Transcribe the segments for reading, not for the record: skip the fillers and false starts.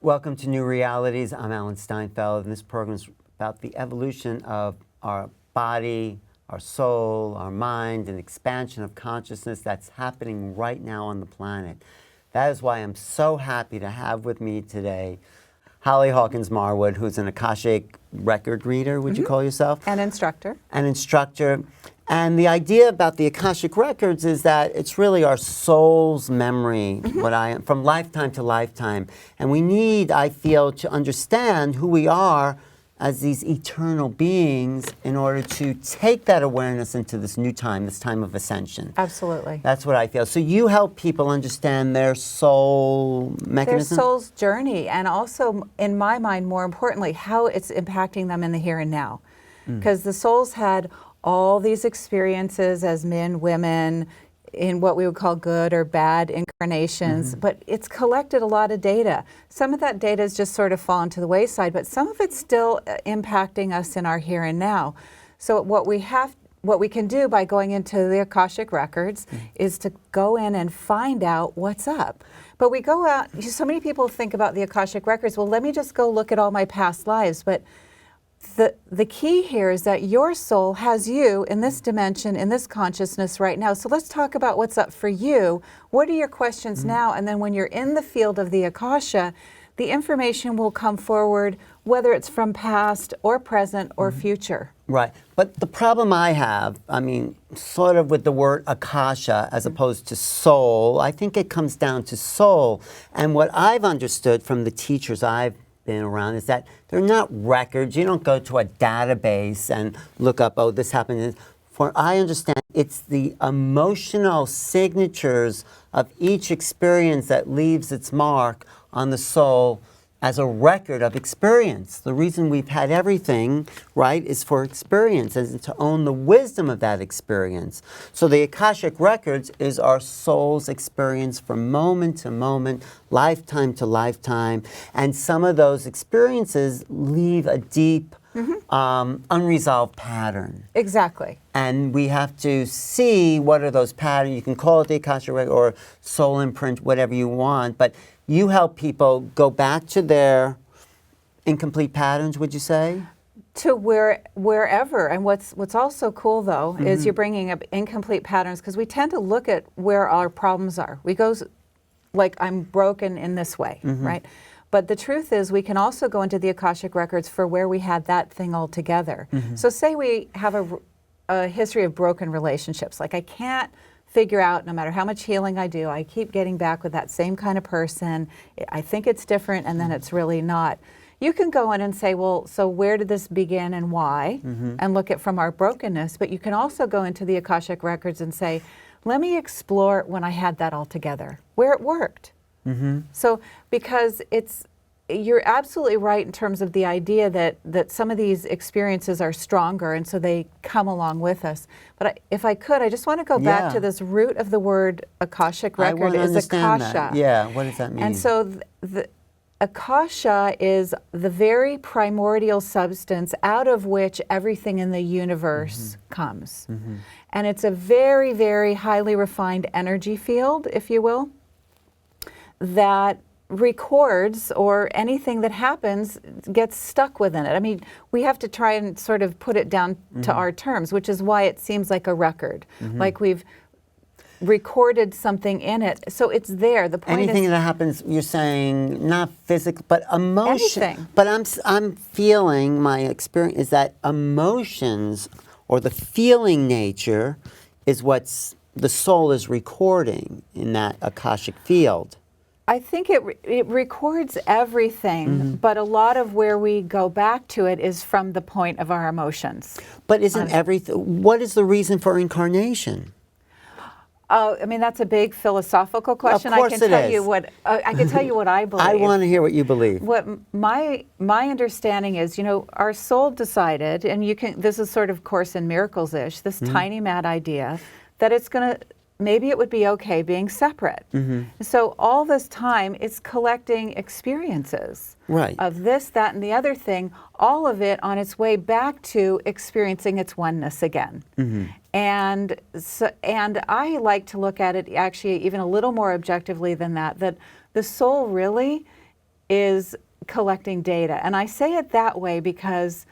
Welcome to Newrealities. I'm Alan Steinfeld, and this program is about the evolution of our body, our soul, our mind, and expansion of consciousness that's happening right now on the planet. That is why I'm so happy to have with me today Hawkins Marwood, who's an Akashic record reader, would you call yourself? An instructor. An instructor. And the idea about the Akashic Records is that it's really our soul's memory, from lifetime to lifetime. And we need, I feel, to understand who we are as these eternal beings in order to take that awareness into this new time, this time of ascension. Absolutely. That's what I feel. So you help people understand their soul mechanism? Their soul's journey, and also, in my mind, more importantly, how it's impacting them in the here and now. Because the souls had all these experiences as men, women, in what we would call good or bad incarnations, but it's collected a lot of data. Some of that data has just sort of fallen to the wayside, but some of it's still impacting us in our here and now. So what we can do by going into the Akashic Records is to go in and find out what's up. But we go out, so many people think about the Akashic Records, well, let me just go look at all my past lives, but the key here is that your soul has you in this dimension, in this consciousness right now. So let's talk about what's up for you. What are your questions now? And then when you're in the field of the Akasha, the information will come forward, whether it's from past or present or future. Right. But the problem I have, I mean, sort of with the word Akasha as opposed to soul, I think it comes down to soul. And what I've understood from the teachers I've been around is that they're not records. You don't go to a database and look up, oh, this happened. For I understand, it's the emotional signatures of each experience that leaves its mark on the soul as a record of experience. The reason we've had everything, right, is for experience and to own the wisdom of that experience. So the Akashic Records is our soul's experience from moment to moment, lifetime to lifetime, and some of those experiences leave a deep, unresolved pattern. Exactly. And we have to see what are those patterns. You can call it the Akashic Record or soul imprint, whatever you want, but you help people go back to their incomplete patterns, would you say? To wherever. And what's also cool, though, is you're bringing up incomplete patterns, because we tend to look at where our problems are. We go like, I'm broken in this way, right? But the truth is, we can also go into the Akashic Records for where we had that thing altogether. So say we have a history of broken relationships. Like, I can't figure out, no matter how much healing I do, I keep getting back with that same kind of person. I think it's different, and then it's really not. You can go in and say, well, so where did this begin and why? And look at from our brokenness. But you can also go into the Akashic Records and say, let me explore when I had that all together, where it worked. So, because you're absolutely right in terms of the idea that some of these experiences are stronger, and so they come along with us. But if I could, I just want to go back to this root of the word Akashic Record is Akasha. That. Yeah, what does that mean? And so the Akasha is the very primordial substance out of which everything in the universe comes. And it's a very, very highly refined energy field, if you will, that records, or anything that happens gets stuck within it. I mean, we have to try and sort of put it down to our terms, which is why it seems like a record, like we've recorded something in it. So it's there. The point anything is, that happens, you're saying, not physical, but emotion. Anything. But I'm feeling, my experience is that emotions, or the feeling nature, is what's the soul is recording in that Akashic field. I think it records everything, but a lot of where we go back to it is from the point of our emotions. But isn't everything, what is the reason for incarnation? I mean, that's a big philosophical question. Of course I can it tell is. you what I can tell you what I believe. I want to hear what you believe. What my understanding is, our soul decided, and you can. This is sort of Course in Miracles-ish. This tiny mad idea that it's going to. Maybe it would be okay being separate. So all this time, it's collecting experiences of this, that, and the other thing, all of it on its way back to experiencing its oneness again. And I like to look at it actually even a little more objectively than that, that the soul really is collecting data. And I say it that way because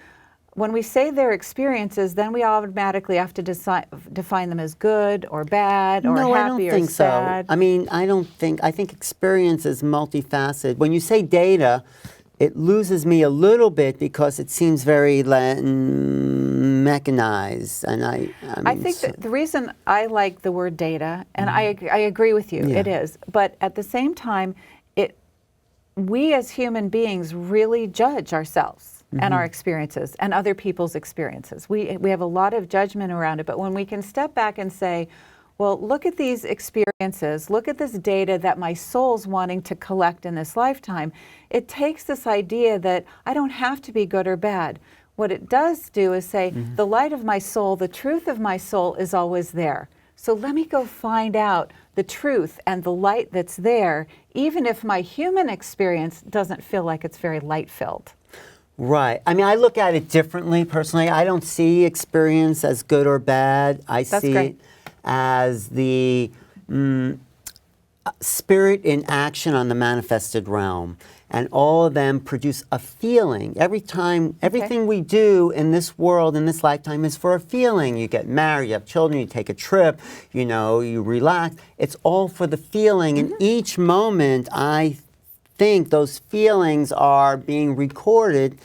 when we say their experiences, then we automatically have to define them as good or bad or No, happy I don't think or sad. so. I mean, I think experience is multifaceted. When you say data, it loses me a little bit because it seems very mechanized. And I mean, think that the reason I like the word data, and I agree with you, Yeah. it is, but at the same time, we as human beings really judge ourselves and our experiences and other people's experiences. We have a lot of judgment around it, but when we can step back and say, well, look at these experiences, look at this data that my soul's wanting to collect in this lifetime, it takes this idea that I don't have to be good or bad. What it does do is say, the light of my soul, the truth of my soul is always there. So let me go find out the truth and the light that's there, even if my human experience doesn't feel like it's very light-filled. right. I mean, I look at it differently personally. I don't see experience as good or bad. I see great. it as the spirit in action on the manifested realm. And all of them produce a feeling. Every time, everything we do in this world, in this lifetime, is for a feeling. You get married, you have children, you take a trip, you know, you relax. It's all for the feeling. And each moment, I think those feelings are being recorded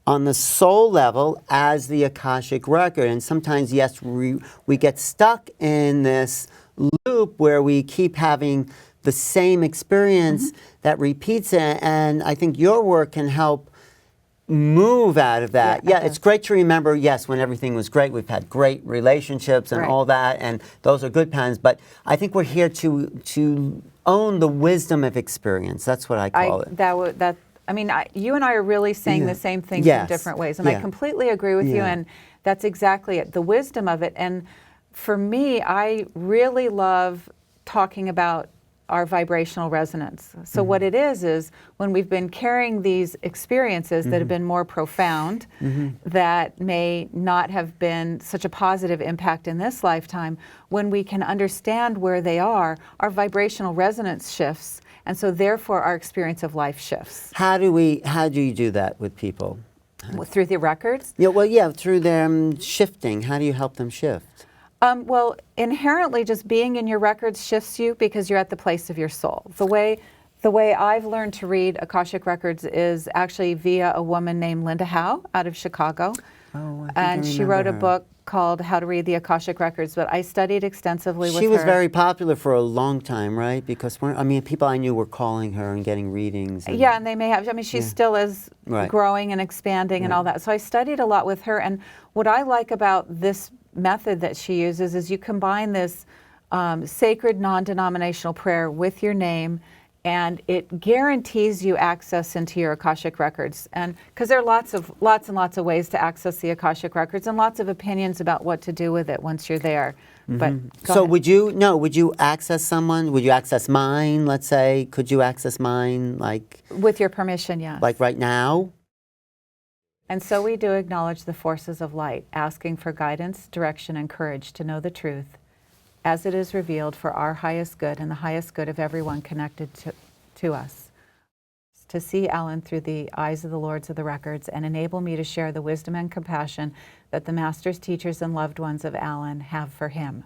on the soul level as the Akashic record. And sometimes, yes, we get stuck in this loop where we keep having the same experience that repeats it. And I think your work can help move out of that. Yeah, it's great to remember, yes, when everything was great, we've had great relationships and all that, and those are good patterns. But I think we're here to own the wisdom of experience. That's what I call it. You and I are really saying the same things in different ways, and I completely agree with you, and that's exactly it, the wisdom of it. And for me, I really love talking about our vibrational resonance. So what it is when we've been carrying these experiences that have been more profound, that may not have been such a positive impact in this lifetime, when we can understand where they are, our vibrational resonance shifts, and so therefore our experience of life shifts. How do you do that with people? Through the records? Through them shifting. How do you help them shift? Well, inherently, just being in your records shifts you because you're at the place of your soul. The way I've learned to read Akashic Records is actually via a woman named Linda Howe out of Chicago. Oh, and she wrote a book called How to Read the Akashic Records, but I studied extensively with her. She was very popular for a long time, right? Because, people I knew were calling her and getting readings. And they may have. She still is growing and expanding and all that. So I studied a lot with her, and what I like about this method that she uses is you combine this sacred non-denominational prayer with your name, and it guarantees you access into your Akashic Records. And because there are lots and lots of ways to access the Akashic Records and lots of opinions about what to do with it once you're there. But so would you access someone? Would you access mine, let's say? Could you access mine, like... With your permission, yes. Like right now? And so we do acknowledge the forces of light, asking for guidance, direction, and courage to know the truth as it is revealed for our highest good and the highest good of everyone connected to us. To see Alan through the eyes of the Lords of the Records and enable me to share the wisdom and compassion that the masters, teachers, and loved ones of Alan have for him.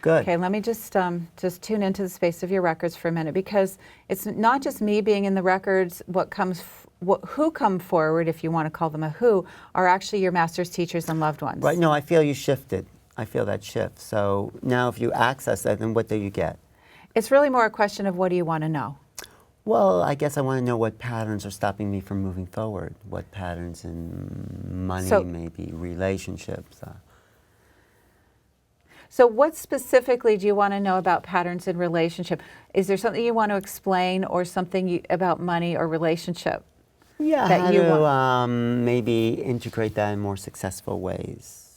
Good. Okay, let me just tune into the space of your records for a minute, because it's not just me being in the records. Who come forward, if you want to call them a who, are actually your masters, teachers, and loved ones. Right. No, I feel you shifted. I feel that shift. So now if you access that, then what do you get? It's really more a question of what do you want to know? Well, I guess I want to know what patterns are stopping me from moving forward. What patterns in money, maybe relationships. So what specifically do you want to know about patterns in relationship? Is there something you want to explain, or something about money or relationship? Yeah, how to maybe integrate that in more successful ways.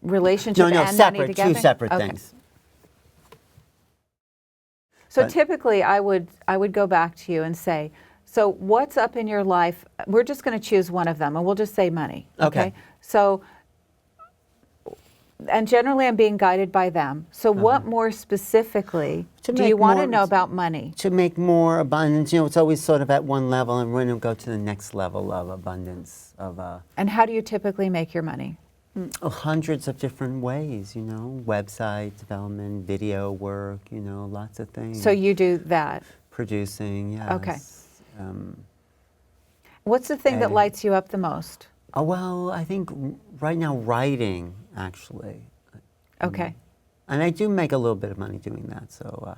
Relationship and separate, money together? two separate things. So typically I would go back to you and say, so what's up in your life? We're just going to choose one of them, and we'll just say money. Okay. So And generally I'm being guided by them. So what more specifically To do make you want to more- know about money? To make more abundance, it's always sort of at one level, and we're going to go to the next level of abundance of And how do you typically make your money? hundreds of different ways. Website development, video work, lots of things. So you do that. Producing, yes. Okay. What's the thing that lights you up the most? Oh, well, I think right now writing, actually. Okay. And I do make a little bit of money doing that. So,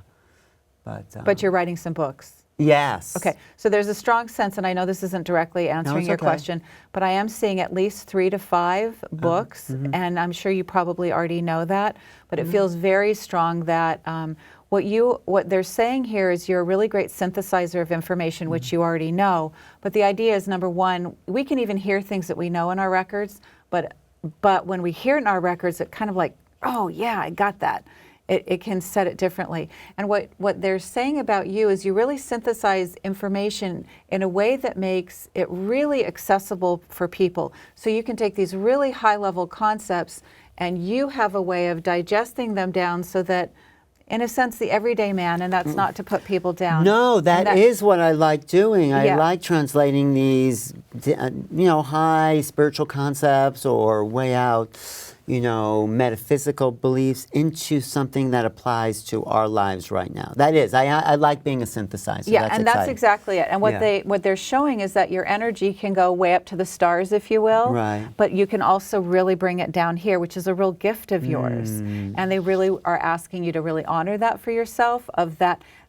But you're writing some books. Yes. Okay, so there's a strong sense, and I know this isn't directly answering your okay. question, but I am seeing at least 3 to 5 books, and I'm sure you probably already know that, but it feels very strong that what they're saying here is you're a really great synthesizer of information, which you already know, but the idea is, number one, we can even hear things that we know in our records, but when we hear it in our records, it kind of like, oh yeah, I got that. It can set it differently. And what they're saying about you is you really synthesize information in a way that makes it really accessible for people. So you can take these really high-level concepts and you have a way of digesting them down so that, in a sense, the everyday man, and that's not to put people down. No, that is what I like doing. I Yeah. like translating these, high spiritual concepts or way out, metaphysical beliefs into something that applies to our lives right now. That is, I like being a synthesizer. Yeah, that's and exciting. that's exactly it. And what they're showing is that your energy can go way up to the stars, if you will. Right. But you can also really bring it down here, which is a real gift of yours. And they really are asking you to really honor that for yourself.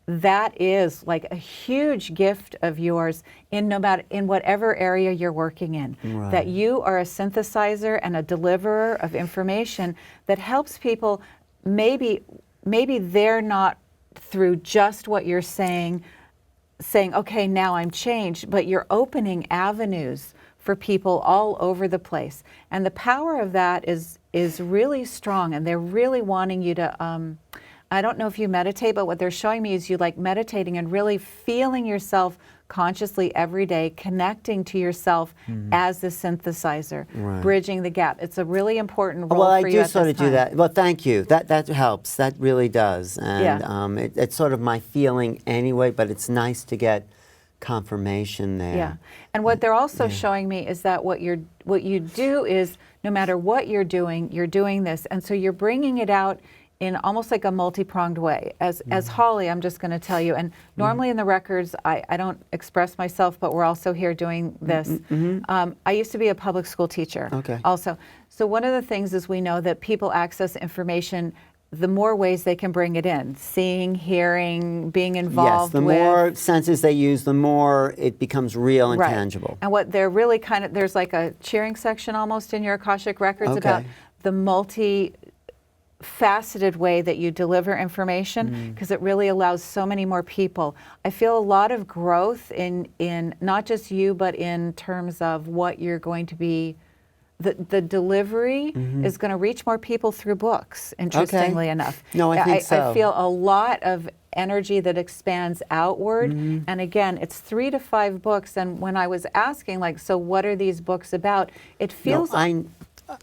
That is like a huge gift of yours in whatever area you're working in. Right. That you are a synthesizer and a deliverer of information that helps people. Maybe they're not through just what you're saying, okay, now I'm changed, but you're opening avenues for people all over the place. And the power of that is really strong, and they're really wanting you to, I don't know if you meditate, but what they're showing me is you like meditating and really feeling yourself consciously every day, connecting to yourself as the synthesizer, bridging the gap. It's a really important role Well, for I you do at sort this of do time. that. Well, thank you. That helps. That really does. And Yeah. it's sort of my feeling anyway, but it's nice to get confirmation there. Yeah, and what they're also showing me is that what you do is no matter what you're doing this, and so you're bringing it out in almost like a multi-pronged way. As Holly, I'm just going to tell you, and normally in the records, I don't express myself, but we're also here doing this. I used to be a public school teacher also. So one of the things is we know that people access information the more ways they can bring it in, seeing, hearing, being involved with. Yes, the more senses they use, the more it becomes real and tangible. And what they're really there's like a cheering section almost in your Akashic Records about the multi-faceted way that you deliver information, because it really allows so many more people. I feel a lot of growth in not just you, but in terms of what you're going to be. The delivery is going to reach more people through books, interestingly enough. No, I think so. I feel a lot of energy that expands outward. And again, it's 3 to 5 books. And when I was asking, so what are these books about? It feels... I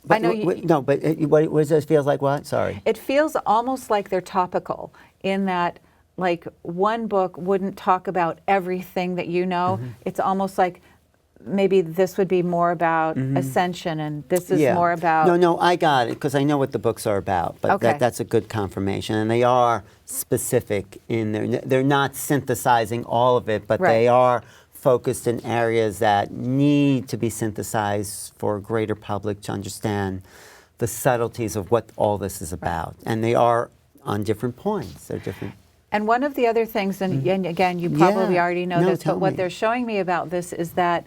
know you... No, but what does it feel like? What? Sorry. It feels almost like they're topical in that, one book wouldn't talk about everything that you know. It's almost like... maybe this would be more about Ascension, and this is more about... No, I got it, because I know what the books are about, but that's a good confirmation, and they are specific in there. They're not synthesizing all of it, but they are focused in areas that need to be synthesized for a greater public to understand the subtleties of what all this is about, and they are on different points. They're different. And one of the other things, and again, you probably already know this, but what they're showing me about this is that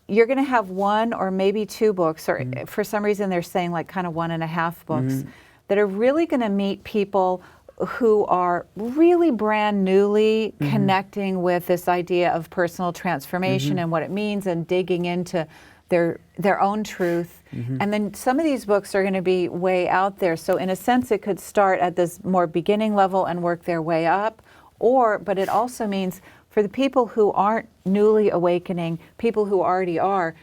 you're going to have 1 or maybe 2 books, or for some reason they're saying kind of 1.5 books, that are really going to meet people who are really brand newly connecting with this idea of personal transformation and what it means, and digging into their own truth. And then some of these books are going to be way out there. So in a sense, it could start at this more beginning level and work their way up. But it also means for the people who aren't newly awakening, people who already are,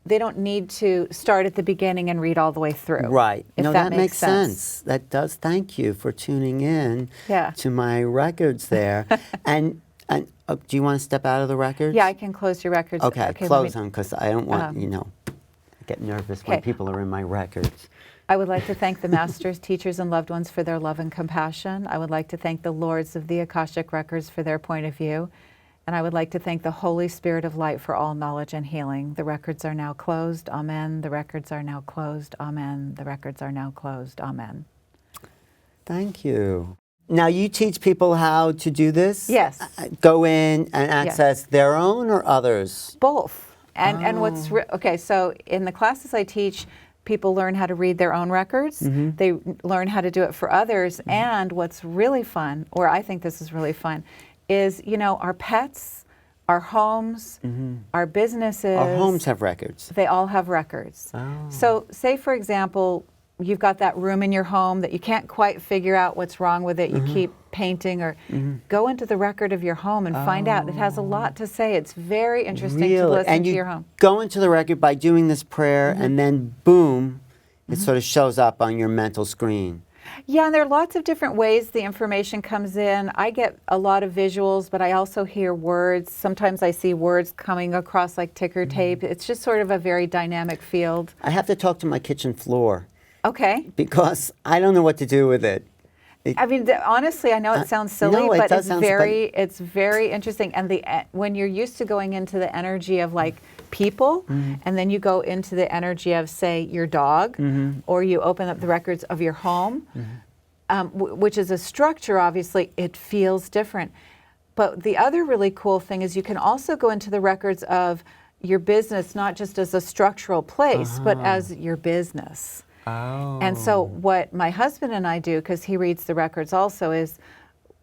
they don't need to start at the beginning and read all the way through. Right. If No, that makes sense. That does. Thank you for tuning in to my records there. and do you want to step out of the records? Yeah, I can close your records. Okay, close them because I don't want, I get nervous when people are in my records. I would like to thank the masters, teachers, and loved ones for their love and compassion. I would like to thank the lords of the Akashic Records for their point of view. And I would like to thank the Holy Spirit of Light for all knowledge and healing. The records are now closed. Amen. The records are now closed. Amen. The records are now closed. Amen. Thank you. Now, you teach people how to do this? Yes. Go in and access their own or others? Both. And what's, okay, so in the classes I teach, people learn how to read their own records. They learn how to do it for others. And what's really fun, or I think this is really fun, is, our pets, our homes, our businesses. Our homes have records. They all have records. Oh. So say, for example, you've got that room in your home that you can't quite figure out what's wrong with it. You keep painting, or go into the record of your home and find out. It has a lot to say. It's very interesting to listen to your home. Go into the record by doing this prayer, and then boom, it sort of shows up on your mental screen. Yeah, and there are lots of different ways the information comes in. I get a lot of visuals, but I also hear words. Sometimes I see words coming across like ticker tape. It's just sort of a very dynamic field. I have to talk to my kitchen floor. Okay. Because I don't know what to do with it. I mean, honestly, I know it sounds silly, but it's very interesting. And when you're used to going into the energy of like people, and then you go into the energy of, say, your dog, or you open up the records of your home, which is a structure, obviously, it feels different. But the other really cool thing is you can also go into the records of your business, not just as a structural place, but as your business. Oh. And so what my husband and I do, because he reads the records also, is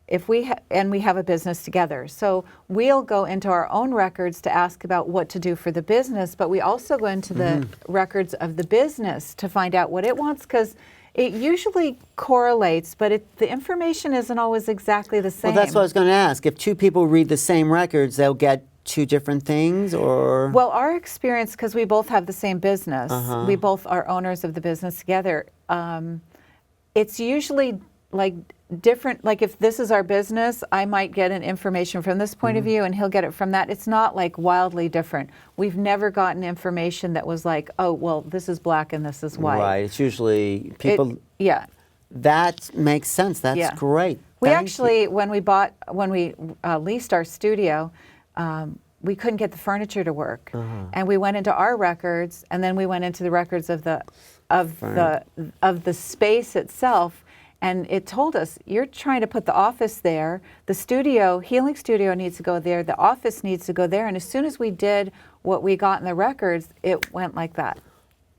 if we have a business together. So we'll go into our own records to ask about what to do for the business, but we also go into the records of the business to find out what it wants, because it usually correlates, but the information isn't always exactly the same. Well, that's what I was going to ask. If two people read the same records, they'll get two different things, or? Well, our experience, because we both have the same business, we both are owners of the business together, it's usually like different. Like if this is our business, I might get an information from this point of view and he'll get it from that. It's not like wildly different. We've never gotten information that was like, oh, well, this is black and this is white. Right, it's usually people. Yeah. That makes sense. That's great. We actually, when we leased our studio, we couldn't get the furniture to work, and we went into our records, and then we went into the records of the space itself, and it told us, you're trying to put the office there, the healing studio needs to go there, the office needs to go there, and as soon as we did what we got in the records, it went like that.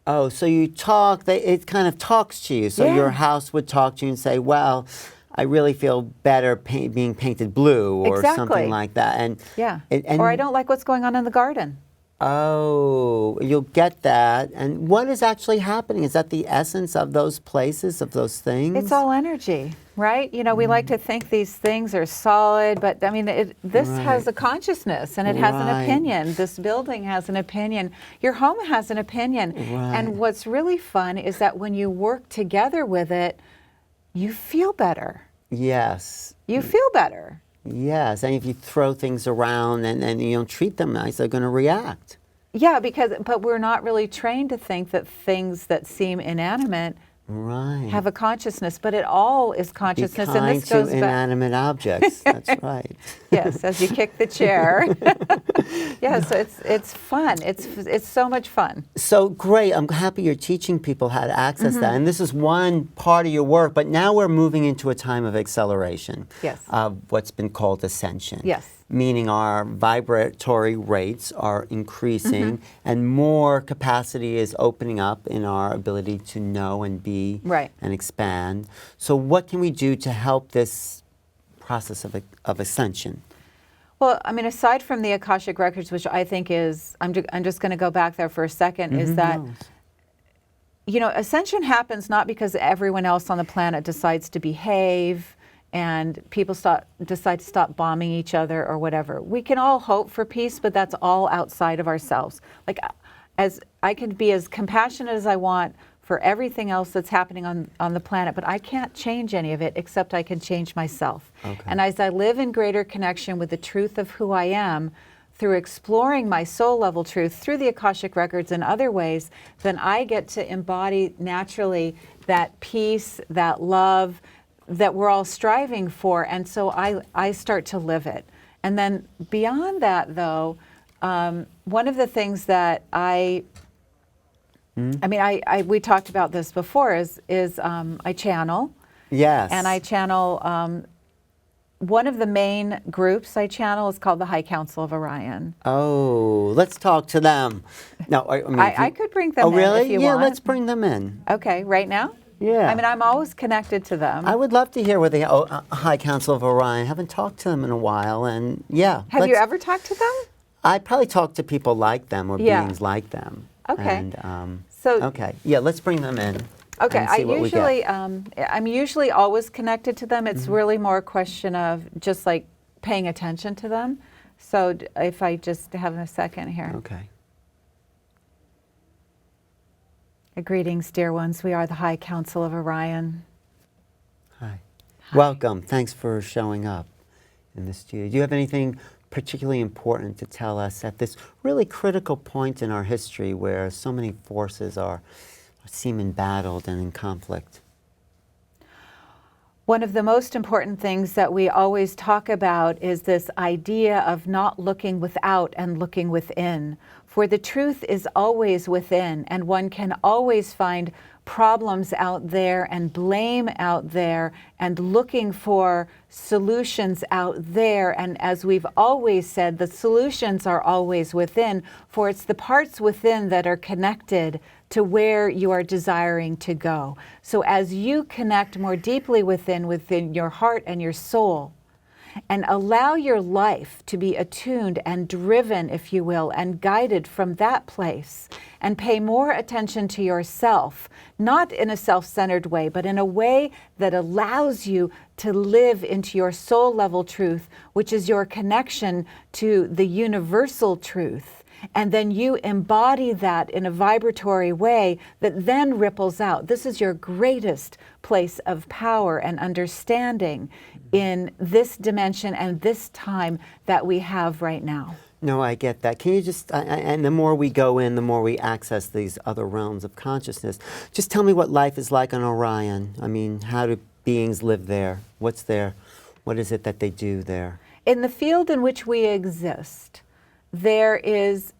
Oh, so you talk, it kind of talks to you, so your house would talk to you and say, well, I really feel better being painted blue, or something like that. And or I don't like what's going on in the garden. Oh, you'll get that. And what is actually happening? Is that the essence of those places, of those things? It's all energy, right? We like to think these things are solid, but I mean, this has a consciousness, and it has an opinion. This building has an opinion. Your home has an opinion. And what's really fun is that when you work together with it, you feel better. Yes. You feel better. Yes, and if you throw things around and you don't treat them nice, they're going to react. Yeah, but we're not really trained to think that things that seem inanimate have a consciousness, but it all is consciousness. Be kind and this goes to inanimate objects. That's right. Yes, as you kick the chair. So it's fun. It's so much fun. So great. I'm happy you're teaching people how to access that. And this is one part of your work, but now we're moving into a time of acceleration. Yes. Of what's been called ascension. Yes. Meaning our vibratory rates are increasing and more capacity is opening up in our ability to know and be and expand. So what can we do to help this process of ascension? Well, I mean, aside from the Akashic Records, which I think is, I'm just going to go back there for a second, is that, ascension happens not because everyone else on the planet decides to behave and people decide to stop bombing each other or whatever. We can all hope for peace, but that's all outside of ourselves. Like, I can be as compassionate as I want for everything else that's happening on the planet, but I can't change any of it except I can change myself. Okay. And as I live in greater connection with the truth of who I am, through exploring my soul level truth through the Akashic Records and other ways, then I get to embody naturally that peace, that love that we're all striving for. And so I start to live it. And then beyond that, though, one of the things that I mean, we talked about this before, is I channel. Yes. And I channel, one of the main groups I channel is called the High Council of Orion. Oh, let's talk to them. No, I mean, I could bring them in really? if you Yeah, want. let's bring them in. Okay, right now? Yeah. I mean, I'm always connected to them. I would love to hear what the High Council of Orion. Haven't talked to them in a while, and yeah. Have you ever talked to them? I probably talked to people like them or Yeah. beings like them. Okay. And, So- okay, yeah, let's bring them in. Okay, and see what we get. I'm usually always connected to them. It's really more a question of just like paying attention to them. So if I just have a second here. Okay. Greetings, dear ones. We are the High Council of Orion. Hi. Welcome. Thanks for showing up in the studio. Do you have anything particularly important to tell us at this really critical point in our history where so many forces seem embattled and in conflict? One of the most important things that we always talk about is this idea of not looking without and looking within. For the truth is always within, and one can always find problems out there and blame out there and looking for solutions out there. And as we've always said, the solutions are always within, for it's the parts within that are connected to where you are desiring to go. So as you connect more deeply within your heart and your soul, and allow your life to be attuned and driven, if you will, and guided from that place, and pay more attention to yourself, not in a self-centered way, but in a way that allows you to live into your soul level truth, which is your connection to the universal truth. And then you embody that in a vibratory way that then ripples out. This is your greatest place of power and understanding in this dimension and this time that we have right now. No, I get that. Can you just, and the more we go in, the more we access these other realms of consciousness. Just tell me what life is like on Orion. I mean, how do beings live there? What's there? What is it that they do there? In the field in which we exist, there is,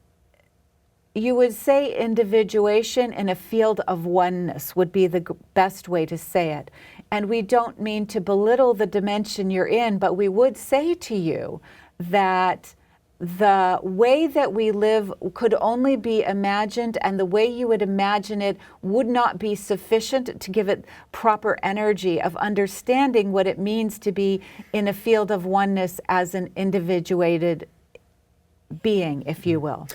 you would say, individuation in a field of oneness would be the best way to say it. And we don't mean to belittle the dimension you're in, but we would say to you that the way that we live could only be imagined, and the way you would imagine it would not be sufficient to give it proper energy of understanding what it means to be in a field of oneness as an individuated being, if you will.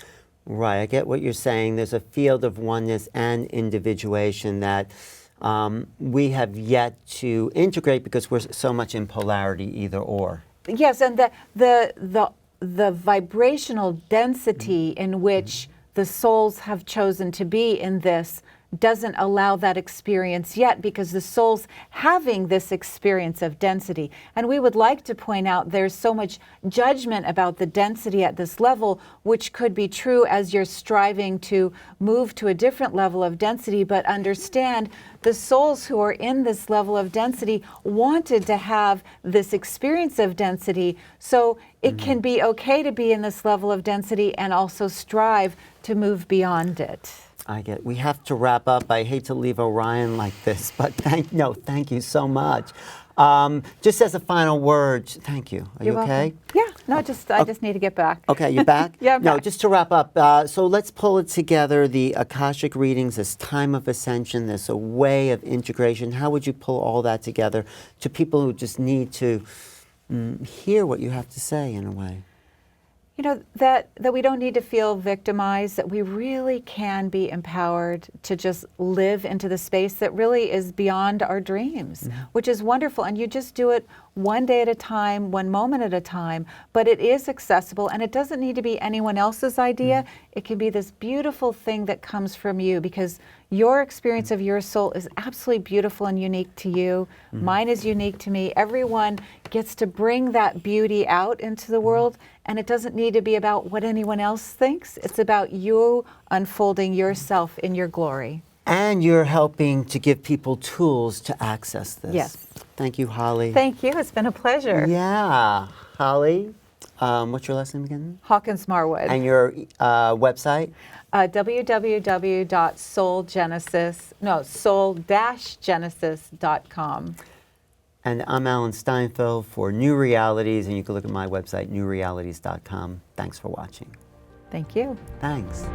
Right, I get what you're saying. There's a field of oneness and individuation that we have yet to integrate because we're so much in polarity, either or. Yes, and the vibrational density in which the souls have chosen to be in this doesn't allow that experience yet, because the soul's having this experience of density. And we would like to point out there's so much judgment about the density at this level, which could be true as you're striving to move to a different level of density, but understand the souls who are in this level of density wanted to have this experience of density. So it can be okay to be in this level of density and also strive to move beyond it. We have to wrap up. I hate to leave Orion like this, but thank you so much. Just as a final word, thank you. Are you okay? Yeah, no, I just need to get back. Okay, you're back? Yeah, I'm No, back. just to wrap up, so let's pull it together, the Akashic readings, this time of ascension, this a way of integration. How would you pull all that together to people who just need to hear what you have to say in a way? You know, that we don't need to feel victimized, that we really can be empowered to just live into the space that really is beyond our dreams, which is wonderful. And you just do it one day at a time, one moment at a time, but it is accessible, and it doesn't need to be anyone else's idea. It can be this beautiful thing that comes from you, because your experience of your soul is absolutely beautiful and unique to you. Mine is unique to me. Everyone gets to bring that beauty out into the world, and it doesn't need to be about what anyone else thinks. It's about you unfolding yourself in your glory. And you're helping to give people tools to access this. Yes. Thank you, Holly. Thank you. It's been a pleasure. Yeah. Holly, what's your last name again? Hawkins Marwood. And your website? soul-genesis.com. And I'm Alan Steinfeld for Newrealities, and you can look at my website, newrealities.com. Thanks for watching. Thank you. Thanks.